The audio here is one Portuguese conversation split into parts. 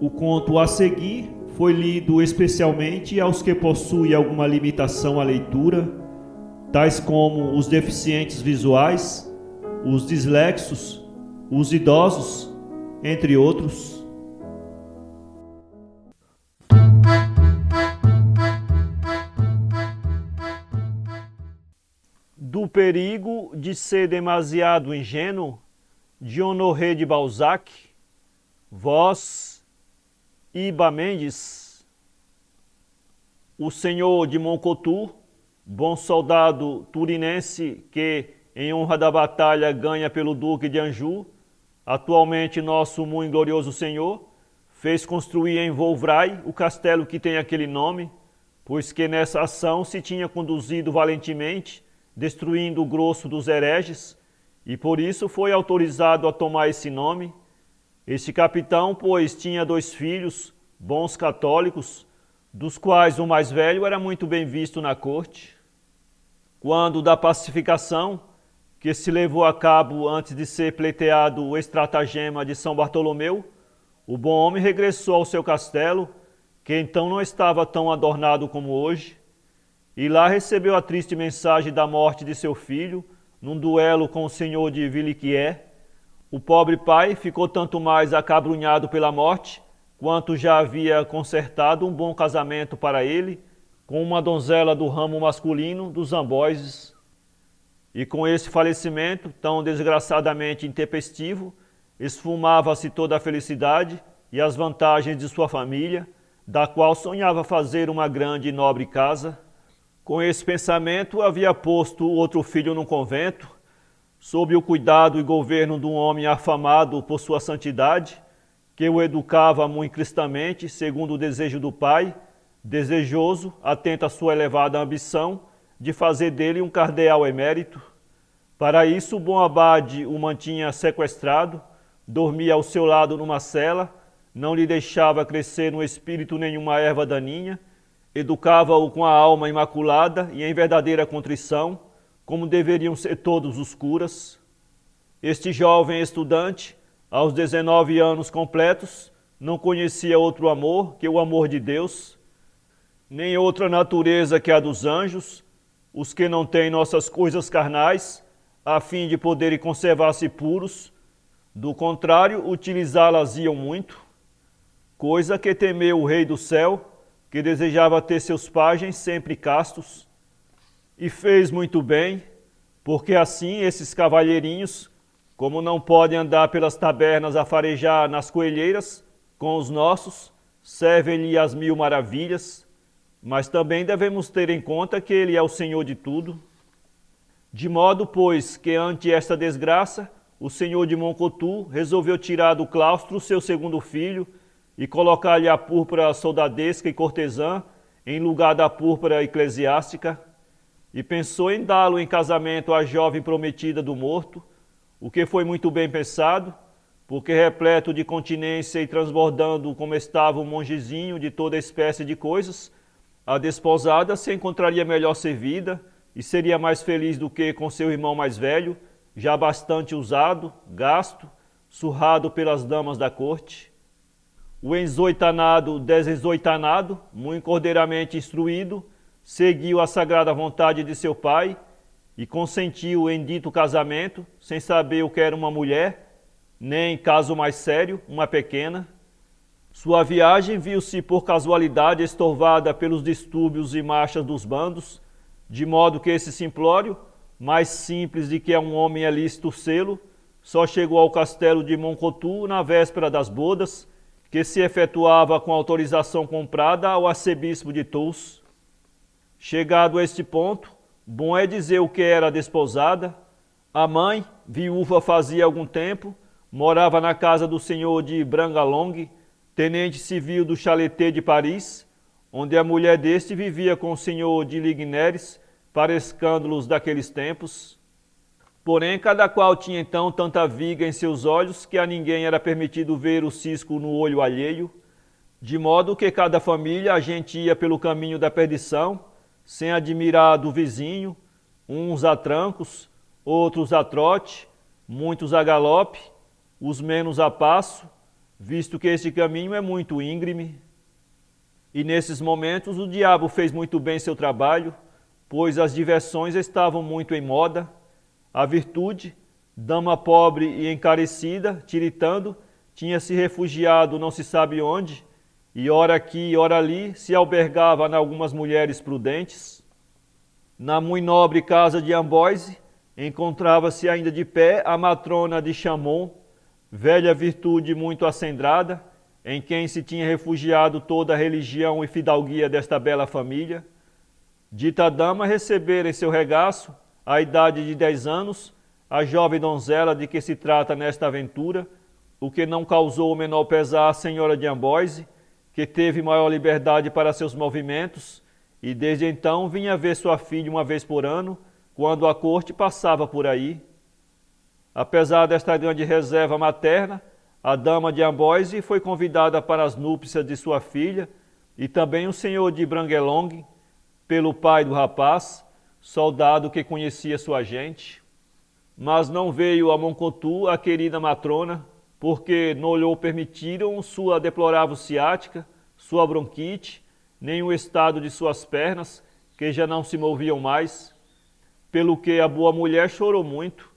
O conto a seguir foi lido especialmente aos que possuem alguma limitação à leitura, tais como os deficientes visuais, os dislexos, os idosos, entre outros. Do perigo de ser demasiado ingênuo, de Honoré de Balzac, voz Iba Mendes. O senhor de Moncontour, bom soldado turinense que, em honra da batalha, ganha pelo Duque de Anjou, atualmente nosso muito glorioso senhor, fez construir em Vouvray o castelo que tem aquele nome, pois que nessa ação se tinha conduzido valentemente, destruindo o grosso dos hereges, e por isso foi autorizado a tomar esse nome. Este capitão, pois, tinha 2 filhos, bons católicos, dos quais o mais velho era muito bem visto na corte. Quando da pacificação, que se levou a cabo antes de ser pleiteado o estratagema de São Bartolomeu, o bom homem regressou ao seu castelo, que então não estava tão adornado como hoje, e lá recebeu a triste mensagem da morte de seu filho, num duelo com o senhor de Villequier. O pobre pai ficou tanto mais acabrunhado pela morte, quanto já havia concertado um bom casamento para ele, com uma donzela do ramo masculino dos Amboises. E com esse falecimento, tão desgraçadamente intempestivo, esfumava-se toda a felicidade e as vantagens de sua família, da qual sonhava fazer uma grande e nobre casa. Com esse pensamento, havia posto o outro filho num convento, sob o cuidado e governo de um homem afamado por sua santidade, que o educava muito cristamente, segundo o desejo do pai, desejoso, atento à sua elevada ambição, de fazer dele um cardeal emérito. Para isso, o bom abade o mantinha sequestrado, dormia ao seu lado numa cela, não lhe deixava crescer no espírito nenhuma erva daninha, educava-o com a alma imaculada e em verdadeira contrição, como deveriam ser todos os curas. Este jovem estudante, aos 19 anos completos, não conhecia outro amor que o amor de Deus, nem outra natureza que a dos anjos, os que não têm nossas coisas carnais, a fim de poderem conservar-se puros, do contrário, utilizá-las iam muito, coisa que temeu o Rei do Céu, que desejava ter seus pajens sempre castos, e fez muito bem, porque assim esses cavalheirinhos, como não podem andar pelas tabernas a farejar nas coelheiras, com os nossos, servem-lhe as 1000 maravilhas, mas também devemos ter em conta que ele é o Senhor de tudo. De modo, pois, que ante esta desgraça, o senhor de Moncontour resolveu tirar do claustro seu segundo filho, e colocar-lhe a púrpura soldadesca e cortesã em lugar da púrpura eclesiástica, e pensou em dá-lo em casamento à jovem prometida do morto, o que foi muito bem pensado, porque repleto de continência e transbordando como estava o mongezinho de toda espécie de coisas, a desposada se encontraria melhor servida e seria mais feliz do que com seu irmão mais velho, já bastante usado, gasto, surrado pelas damas da corte. O enzoitanado desenzoitanado, muito cordeiramente instruído, seguiu a sagrada vontade de seu pai e consentiu em dito casamento, sem saber o que era uma mulher, nem, caso mais sério, uma pequena. Sua viagem viu-se por casualidade estorvada pelos distúrbios e marchas dos bandos, de modo que esse simplório, mais simples de que é um homem é lícito sê-lo, só chegou ao castelo de Moncontour na véspera das bodas, que se efetuava com autorização comprada ao arcebispo de Tours. Chegado a este ponto, bom é dizer o que era a desposada. A mãe, viúva fazia algum tempo, morava na casa do senhor de Brangalong, tenente civil do Chaleté de Paris, onde a mulher deste vivia com o senhor de Ligneres, para escândalos daqueles tempos. Porém, cada qual tinha então tanta viga em seus olhos que a ninguém era permitido ver o cisco no olho alheio, de modo que cada família a gente ia pelo caminho da perdição, sem admirar do vizinho, uns a trancos, outros a trote, muitos a galope, os menos a passo, visto que este caminho é muito íngreme. E nesses momentos o diabo fez muito bem seu trabalho, pois as diversões estavam muito em moda. A virtude, dama pobre e encarecida, tiritando, tinha se refugiado não se sabe onde, e ora aqui, ora ali, se albergava em algumas mulheres prudentes. Na muito nobre casa de Ambóise, encontrava-se ainda de pé a matrona de Chamon, velha virtude muito acendrada, em quem se tinha refugiado toda a religião e fidalguia desta bela família. Dita dama recebera em seu regaço, à idade de 10 anos, a jovem donzela de que se trata nesta aventura, o que não causou o menor pesar à senhora de Ambóise, que teve maior liberdade para seus movimentos, e desde então vinha ver sua filha uma vez por ano, quando a corte passava por aí. Apesar desta grande reserva materna, a dama de Ambóise foi convidada para as núpcias de sua filha, e também o senhor de Brangelong, pelo pai do rapaz, soldado que conhecia sua gente. Mas não veio a Moncontour a querida matrona, porque não lhe permitiram sua deplorável ciática, sua bronquite, nem o estado de suas pernas, que já não se moviam mais, pelo que a boa mulher chorou muito,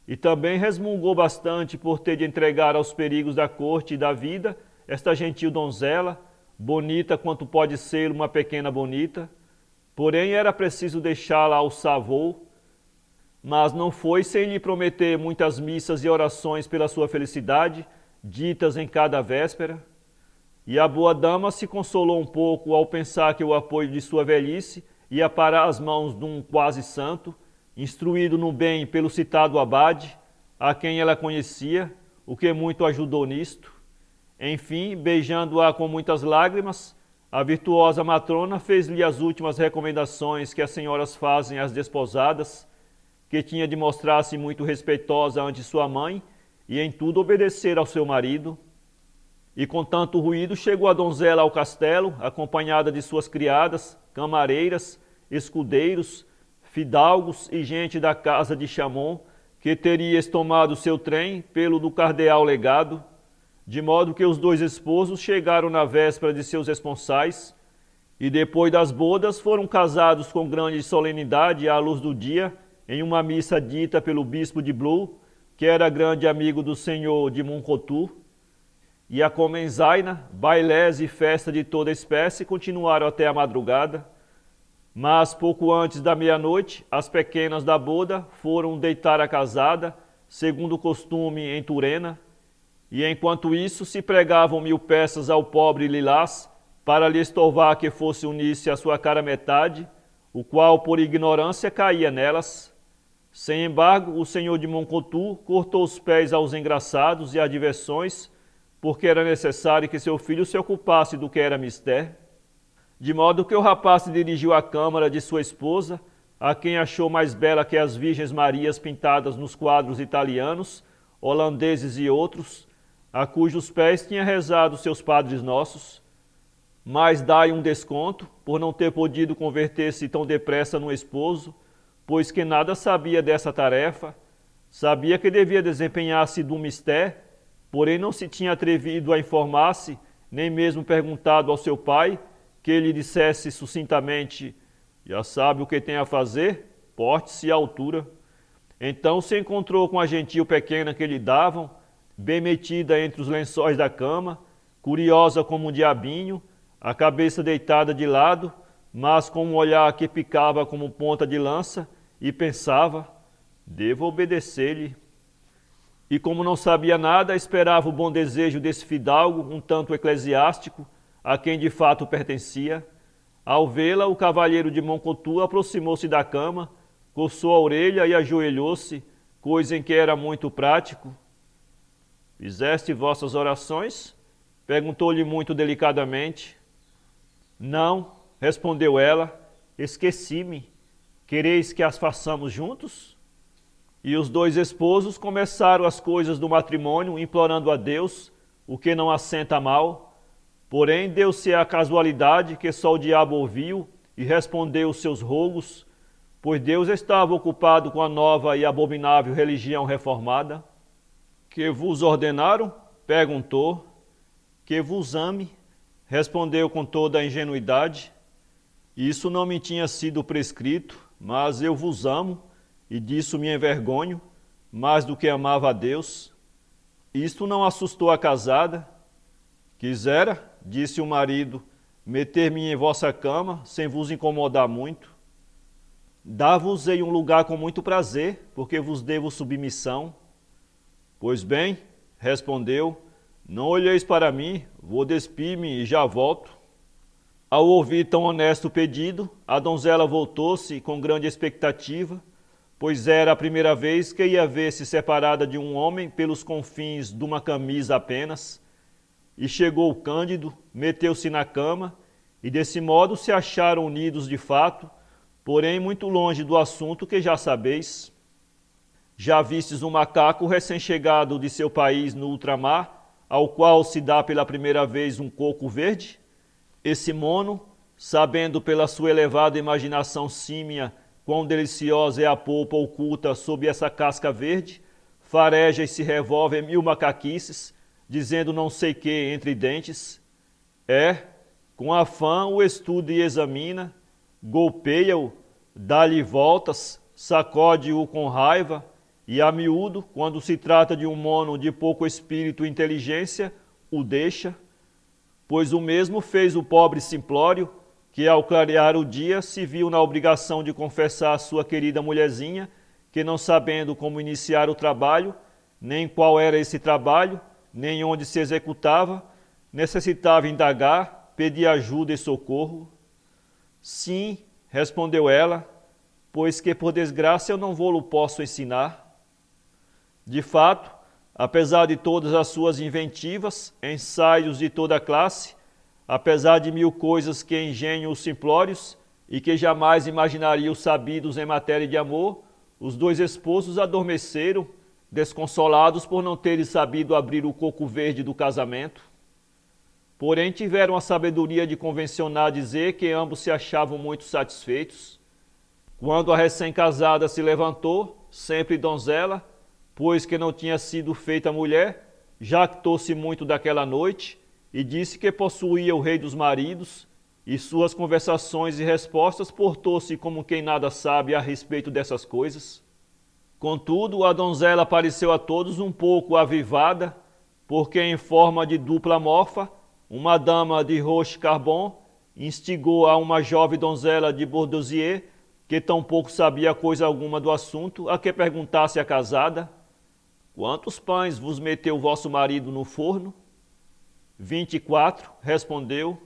e também resmungou bastante por ter de entregar aos perigos da corte e da vida esta gentil donzela, bonita quanto pode ser uma pequena bonita. Porém era preciso deixá-la ao savô, mas não foi sem lhe prometer muitas missas e orações pela sua felicidade, ditas em cada véspera. E a boa dama se consolou um pouco ao pensar que o apoio de sua velhice ia parar as mãos de um quase santo, instruído no bem pelo citado abade, a quem ela conhecia, o que muito ajudou nisto. Enfim, beijando-a com muitas lágrimas, a virtuosa matrona fez-lhe as últimas recomendações que as senhoras fazem às desposadas, que tinha de mostrar-se muito respeitosa ante sua mãe e em tudo obedecer ao seu marido. E com tanto ruído chegou a donzela ao castelo, acompanhada de suas criadas, camareiras, escudeiros, fidalgos e gente da casa de Chamon, que teria estomado seu trem pelo do cardeal legado, de modo que os dois esposos chegaram na véspera de seus esponsais, e depois das bodas foram casados com grande solenidade à luz do dia, em uma missa dita pelo bispo de Blue, que era grande amigo do senhor de Moncontour. E a comenzaina, bailés e festa de toda espécie continuaram até a madrugada. Mas pouco antes da meia-noite, as pequenas da boda foram deitar a casada, segundo o costume em Turena, e enquanto isso se pregavam 1000 peças ao pobre Lilás, para lhe estorvar que fosse unir-se à sua cara metade, o qual por ignorância caía nelas. Sem embargo, o senhor de Moncontour cortou os pés aos engraçados e às diversões, porque era necessário que seu filho se ocupasse do que era mister. De modo que o rapaz se dirigiu à câmara de sua esposa, a quem achou mais bela que as Virgens Marias pintadas nos quadros italianos, holandeses e outros, a cujos pés tinha rezado seus padres nossos. Mas dai um desconto, por não ter podido converter-se tão depressa no esposo, pois que nada sabia dessa tarefa, sabia que devia desempenhar-se do mistério, porém não se tinha atrevido a informar-se, nem mesmo perguntado ao seu pai, que ele dissesse sucintamente: já sabe o que tem a fazer, porte-se à altura. Então se encontrou com a gentil pequena que lhe davam, bem metida entre os lençóis da cama, curiosa como um diabinho, a cabeça deitada de lado, mas com um olhar que picava como ponta de lança, e pensava: devo obedecer-lhe. E como não sabia nada, esperava o bom desejo desse fidalgo, um tanto eclesiástico, a quem de fato pertencia. Ao vê-la, o cavalheiro de Moncontour aproximou-se da cama, coçou a orelha e ajoelhou-se, coisa em que era muito prático. Fizeste vossas orações? Perguntou-lhe muito delicadamente. Não, respondeu ela, esqueci-me. Quereis que as façamos juntos? E os dois esposos começaram as coisas do matrimônio, implorando a Deus, o que não assenta mal. Porém, deu-se a casualidade que só o diabo ouviu e respondeu os seus rogos, pois Deus estava ocupado com a nova e abominável religião reformada. Que vos ordenaram? Perguntou. Que vos ame, respondeu com toda a ingenuidade. Isso não me tinha sido prescrito, mas eu vos amo, e disso me envergonho, mais do que amava a Deus. Isto não assustou a casada. Quisera, disse o marido, meter-me em vossa cama, sem vos incomodar muito. Dar-vos-ei um lugar com muito prazer, porque vos devo submissão. Pois bem, respondeu, não olheis para mim, vou despir-me e já volto. Ao ouvir tão honesto pedido, a donzela voltou-se com grande expectativa, pois era a primeira vez que ia ver-se separada de um homem pelos confins de uma camisa apenas. E chegou Cândido, meteu-se na cama, e desse modo se acharam unidos de fato, porém muito longe do assunto que já sabeis. Já vistes um macaco recém-chegado de seu país no ultramar, ao qual se dá pela primeira vez um coco verde? Esse mono, sabendo pela sua elevada imaginação símia quão deliciosa é a polpa oculta sob essa casca verde, fareja e se revolve em 1000 macaquices, dizendo não sei que entre dentes. Com afã o estuda e examina, golpeia-o, dá-lhe voltas, sacode-o com raiva, e a miúdo, quando se trata de um mono de pouco espírito e inteligência, o deixa, pois o mesmo fez o pobre Simplório, que ao clarear o dia se viu na obrigação de confessar a sua querida mulherzinha, que não sabendo como iniciar o trabalho, nem qual era esse trabalho, nem onde se executava, necessitava indagar, pedir ajuda e socorro. Sim, respondeu ela, pois que por desgraça eu não vou-lo posso ensinar. De fato, apesar de todas as suas inventivas, ensaios de toda a classe, apesar de 1000 coisas que engenham os simplórios e que jamais imaginariam sabidos em matéria de amor, os dois esposos adormeceram, desconsolados por não terem sabido abrir o coco verde do casamento. Porém tiveram a sabedoria de convencionar dizer que ambos se achavam muito satisfeitos. Quando a recém-casada se levantou, sempre donzela, pois que não tinha sido feita mulher, jactou-se muito daquela noite e disse que possuía o rei dos maridos, e suas conversações e respostas portou-se como quem nada sabe a respeito dessas coisas. Contudo, a donzela pareceu a todos um pouco avivada, porque em forma de dupla mofa, uma dama de Roche-Carbon instigou a uma jovem donzela de Bourdoisier, que tão pouco sabia coisa alguma do assunto, a que perguntasse a casada: quantos pães vos meteu vosso marido no forno? 24, respondeu.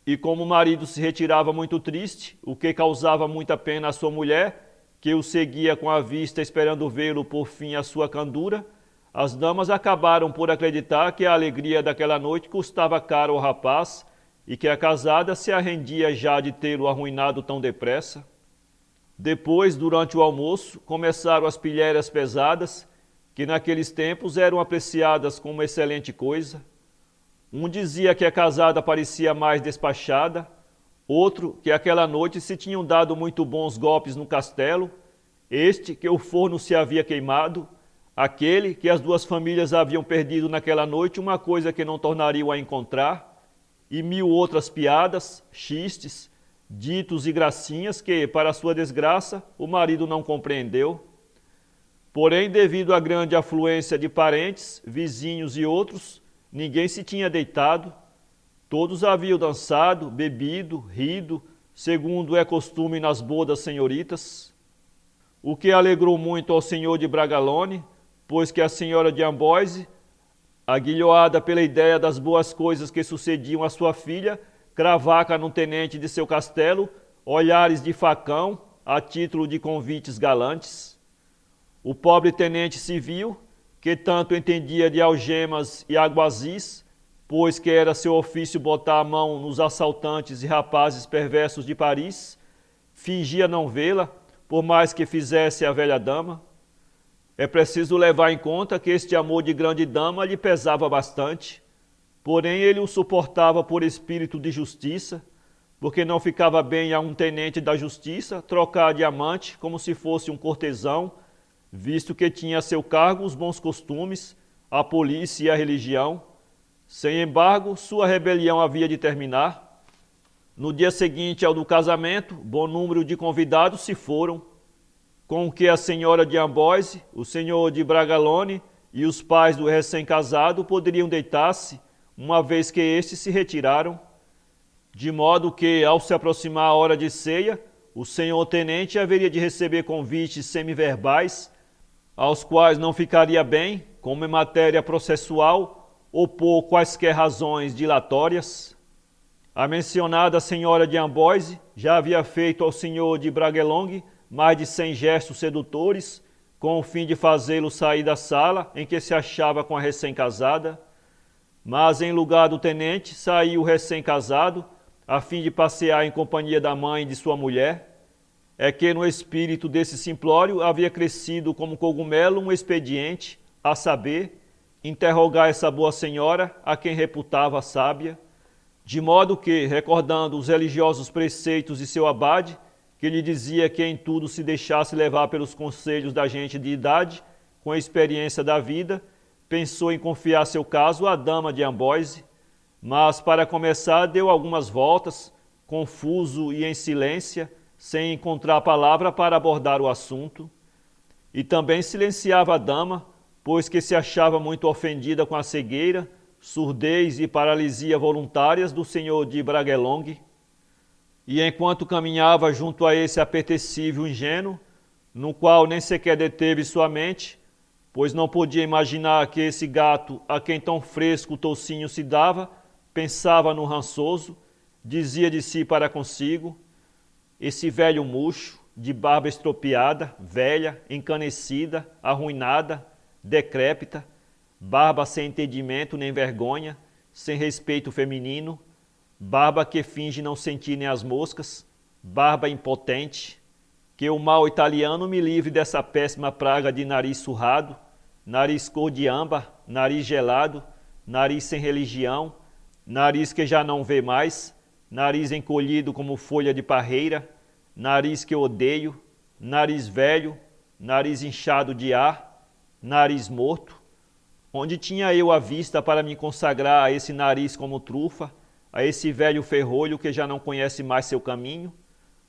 E como o marido se retirava muito triste, o que causava muita pena à sua mulher, que o seguia com a vista esperando vê-lo por fim a sua candura, as damas acabaram por acreditar que a alegria daquela noite custava caro ao rapaz e que a casada se arrendia já de tê-lo arruinado tão depressa. Depois, durante o almoço, começaram as pilhérias pesadas, que naqueles tempos eram apreciadas como excelente coisa. Um dizia que a casada parecia mais despachada, outro que aquela noite se tinham dado muito bons golpes no castelo, este que o forno se havia queimado, aquele que as duas famílias haviam perdido naquela noite uma coisa que não tornariam a encontrar, e 1000 outras piadas, xistes, ditos e gracinhas que, para sua desgraça, o marido não compreendeu. Porém, devido à grande afluência de parentes, vizinhos e outros, ninguém se tinha deitado. Todos haviam dançado, bebido, rido, segundo é costume nas bodas senhoritas. O que alegrou muito ao senhor de Bragalone, pois que a senhora de Amboise, aguilhoada pela ideia das boas coisas que sucediam à sua filha, cravaca no tenente de seu castelo, olhares de facão, a título de convites galantes. O pobre tenente civil, que tanto entendia de algemas e aguazis, pois que era seu ofício botar a mão nos assaltantes e rapazes perversos de Paris, fingia não vê-la, por mais que fizesse a velha dama. É preciso levar em conta que este amor de grande dama lhe pesava bastante, porém ele o suportava por espírito de justiça, porque não ficava bem a um tenente da justiça trocar de amante como se fosse um cortesão, visto que tinha a seu cargo os bons costumes, a polícia e a religião. Sem embargo, sua rebelião havia de terminar. No dia seguinte ao do casamento, bom número de convidados se foram, com o que a senhora de Amboise, o senhor de Bragalone e os pais do recém-casado poderiam deitar-se, uma vez que estes se retiraram, de modo que, ao se aproximar a hora de ceia, o senhor tenente haveria de receber convites semiverbais, aos quais não ficaria bem, como em matéria processual, opor quaisquer razões dilatórias. A mencionada senhora de Amboise já havia feito ao senhor de Bragelongue mais de 100 gestos sedutores, com o fim de fazê-lo sair da sala em que se achava com a recém-casada. Mas em lugar do tenente saiu o recém-casado, a fim de passear em companhia da mãe e de sua mulher. É que no espírito desse simplório havia crescido como cogumelo um expediente, a saber, interrogar essa boa senhora, a quem reputava sábia, de modo que, recordando os religiosos preceitos de seu abade, que lhe dizia que em tudo se deixasse levar pelos conselhos da gente de idade, com a experiência da vida, pensou em confiar seu caso à dama de Amboise, mas para começar deu algumas voltas, confuso e em silêncio, sem encontrar palavra para abordar o assunto, e também silenciava a dama, pois que se achava muito ofendida com a cegueira, surdez e paralisia voluntárias do senhor de Bragelongue. E enquanto caminhava junto a esse apetecível ingênuo, no qual nem sequer deteve sua mente, pois não podia imaginar que esse gato, a quem tão fresco o toucinho se dava, pensava no rançoso, dizia de si para consigo: esse velho murcho, de barba estropiada, velha, encanecida, arruinada, decrépita, barba sem entendimento nem vergonha, sem respeito feminino, barba que finge não sentir nem as moscas, barba impotente, que o mal italiano me livre dessa péssima praga de nariz surrado, nariz cor de âmbar, nariz gelado, nariz sem religião, nariz que já não vê mais, nariz encolhido como folha de parreira, nariz que odeio, nariz velho, nariz inchado de ar, nariz morto. Onde tinha eu a vista para me consagrar a esse nariz como trufa, a esse velho ferrolho que já não conhece mais seu caminho?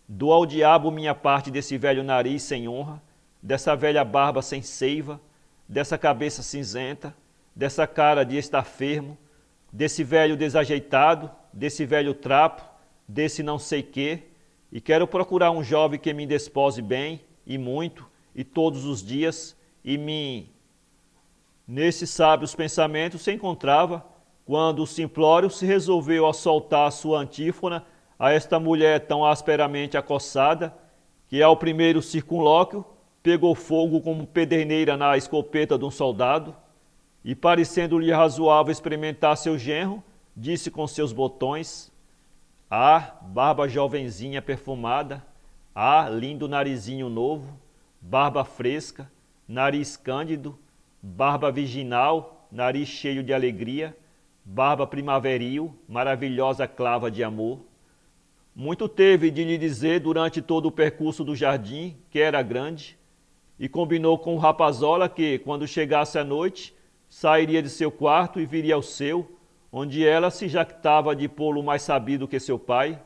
Dou ao diabo minha parte desse velho nariz sem honra, dessa velha barba sem seiva, dessa cabeça cinzenta, dessa cara de estafermo, desse velho desajeitado, desse velho trapo, desse não sei quê, e quero procurar um jovem que me despose bem, e muito, e todos os dias, e me... Nesses sábios pensamentos se encontrava, quando o simplório se resolveu a soltar sua antífona a esta mulher tão asperamente acossada, que ao primeiro circunlóquio pegou fogo como pederneira na escopeta de um soldado, e parecendo-lhe razoável experimentar seu genro, disse com seus botões: ah, barba jovenzinha perfumada, ah, lindo narizinho novo, barba fresca, nariz cândido, barba virginal, nariz cheio de alegria, barba primaveril, maravilhosa clava de amor. Muito teve de lhe dizer durante todo o percurso do jardim, que era grande, e combinou com o rapazola que, quando chegasse a noite, sairia de seu quarto e viria ao seu, onde ela se jactava de pô-lo mais sabido que seu pai.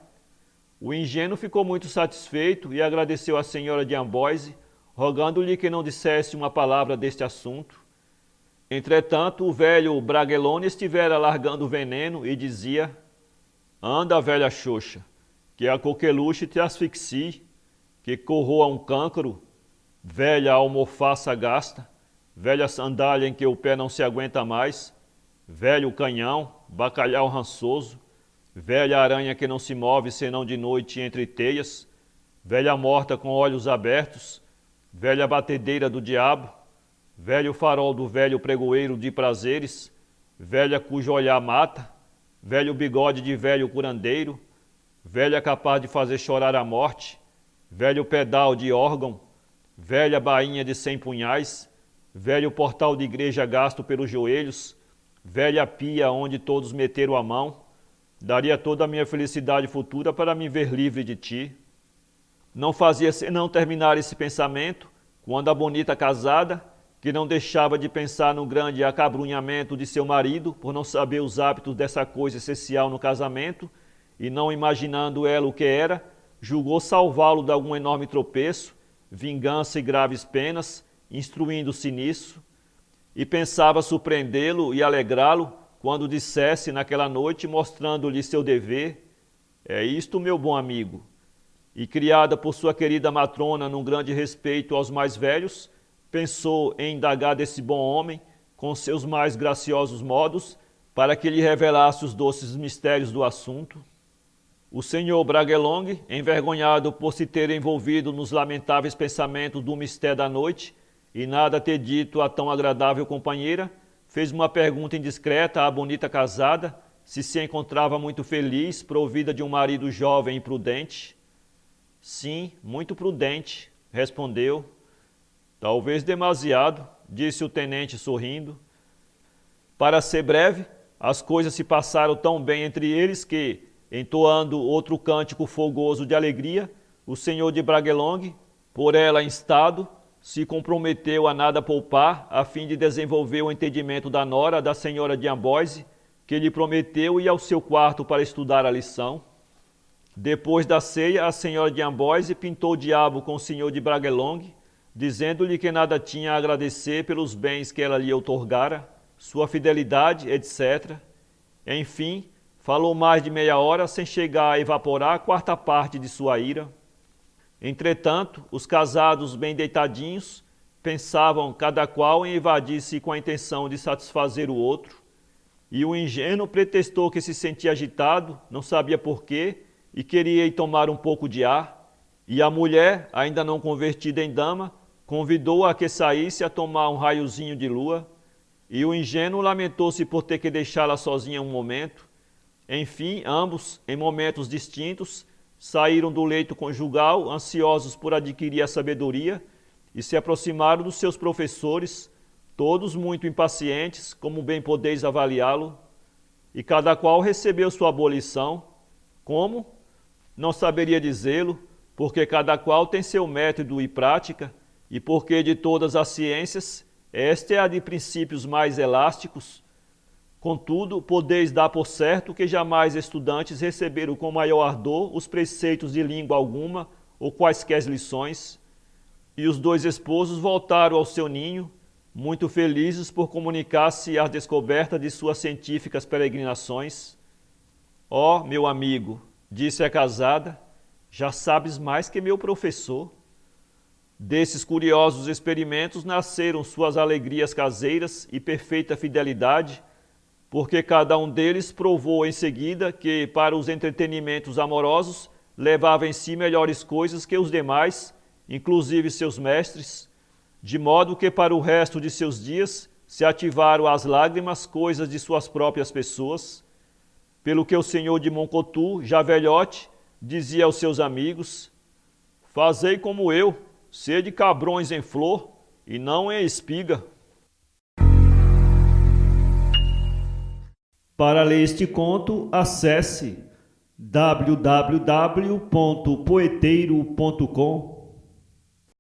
O ingênuo ficou muito satisfeito e agradeceu à senhora de Amboise, rogando-lhe que não dissesse uma palavra deste assunto. Entretanto, o velho Bragelone estivera largando o veneno e dizia: anda, velha xoxa, que a coqueluche te asfixie, que corroa um câncaro, velha almofaça gasta, velha sandália em que o pé não se aguenta mais, velho canhão, bacalhau rançoso, velha aranha que não se move senão de noite entre teias, velha morta com olhos abertos, velha batedeira do diabo, velho farol do velho pregoeiro de prazeres, velha cujo olhar mata, velho bigode de velho curandeiro, velha capaz de fazer chorar a morte, velho pedal de órgão, velha bainha de 100 punhais, velho portal de igreja gasto pelos joelhos, velha pia onde todos meteram a mão. Daria toda a minha felicidade futura para me ver livre de ti. Não fazia senão terminar esse pensamento, quando a bonita casada, que não deixava de pensar no grande acabrunhamento de seu marido por não saber os hábitos dessa coisa essencial no casamento e não imaginando ela o que era, julgou salvá-lo de algum enorme tropeço, vingança e graves penas, instruindo-se nisso, e pensava surpreendê-lo e alegrá-lo quando dissesse naquela noite, mostrando-lhe seu dever: é isto, meu bom amigo. E criada por sua querida matrona num grande respeito aos mais velhos, pensou em indagar desse bom homem com seus mais graciosos modos para que lhe revelasse os doces mistérios do assunto. O senhor Bragelongue, envergonhado por se ter envolvido nos lamentáveis pensamentos do mistério da noite e nada ter dito a tão agradável companheira, fez uma pergunta indiscreta à bonita casada se encontrava muito feliz, provida de um marido jovem e prudente. Sim, muito prudente, respondeu. Talvez demasiado, disse o tenente sorrindo. Para ser breve, as coisas se passaram tão bem entre eles que, entoando outro cântico fogoso de alegria, o senhor de Bragelongue, por ela instado, se comprometeu a nada poupar a fim de desenvolver o entendimento da nora da senhora de Amboise, que lhe prometeu ir ao seu quarto para estudar a lição. Depois da ceia, a senhora de Amboise pintou o diabo com o senhor de Bragelongue, dizendo-lhe que nada tinha a agradecer pelos bens que ela lhe outorgara, sua fidelidade, etc. Enfim, falou mais de meia hora sem chegar a evaporar a quarta parte de sua ira. Entretanto, os casados bem deitadinhos pensavam cada qual em evadir-se com a intenção de satisfazer o outro, e o ingênuo pretextou que se sentia agitado, não sabia porquê, e queria ir tomar um pouco de ar, e a mulher, ainda não convertida em dama, convidou-a a que saísse a tomar um raiozinho de lua, e o ingênuo lamentou-se por ter que deixá-la sozinha um momento. Enfim, ambos, em momentos distintos, saíram do leito conjugal, ansiosos por adquirir a sabedoria, e se aproximaram dos seus professores, todos muito impacientes, como bem podeis avaliá-lo, e cada qual recebeu sua boa lição. Como? Não saberia dizê-lo, porque cada qual tem seu método e prática, e porque de todas as ciências, esta é a de princípios mais elásticos. Contudo, podeis dar por certo que jamais estudantes receberam com maior ardor os preceitos de língua alguma ou quaisquer lições, e os dois esposos voltaram ao seu ninho, muito felizes por comunicar-se a descoberta de suas científicas peregrinações. Ó, meu amigo, disse a casada, já sabes mais que meu professor. Desses curiosos experimentos nasceram suas alegrias caseiras e perfeita fidelidade, porque cada um deles provou em seguida que, para os entretenimentos amorosos, levava em si melhores coisas que os demais, inclusive seus mestres, de modo que para o resto de seus dias se ativaram às lágrimas coisas de suas próprias pessoas, pelo que o senhor de Moncotu, já velhote, dizia aos seus amigos: fazei como eu, sede cabrões em flor e não em espiga. Para ler este conto, acesse www.poeteiro.com.